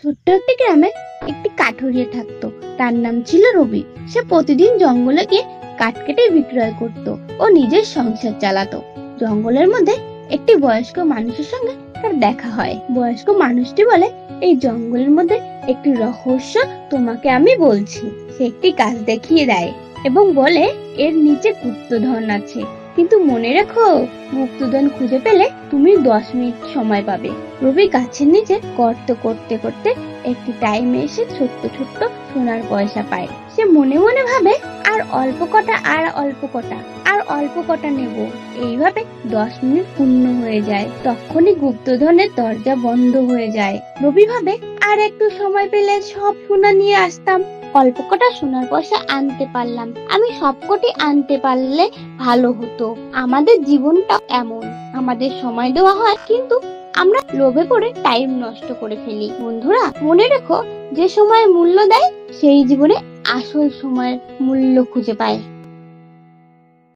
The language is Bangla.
ছোট্ট একটি গ্রামে একটি কাঠুরিয়া থাকতো। তার নাম ছিল রবি। সে প্রতিদিন জঙ্গলে গিয়ে কাঠ কেটে বিক্রয় করত ও নিজের সংসার চালাতো। জঙ্গলের মধ্যে একটি বয়স্ক মানুষের সঙ্গে তার দেখা হয়। বয়স্ক মানুষটি বলে, এই জঙ্গলের মধ্যে একটি রহস্য তোমাকে আমি বলছি। সে একটি গাছ দেখিয়ে দেয় এবং বলে, এর নিচে গুপ্তধন আছে, কিন্তু মনে রেখো, গুপ্তধন খুঁজে পেলে তুমি 10 মিনিট সময় পাবে। রবি গাছের নিচে গর্ত করতে করতে একটি টাইমে এসে ছোট্ট ছোট্ট সোনার পয়সা পায়। সে মনে মনে ভাবে, আর অল্প কটা, আর অল্প কটা, আর অল্প কটা নেব। এইভাবে 10 মিনিট পূর্ণ হয়ে যায়। তখনই গুপ্তধনের দরজা বন্ধ হয়ে যায়। রবি ভাবে, আর একটু সময় পেলে সব সোনা নিয়ে আসতাম। অল্প কটা সোনার পয়সা আনতে পারলাম, আমি সবকটি আনতে পারলে ভালো হতো। আমাদের জীবনটা এমন, আমাদের সময় দেওয়া হয়, কিন্তু আমরা লোভে পড়ে টাইম নষ্ট করে ফেলি। বন্ধুরা, মনে রেখো, যে সময় মূল্য দেয় সেই জীবনে আসল সময়ের মূল্য খুঁজে পায়।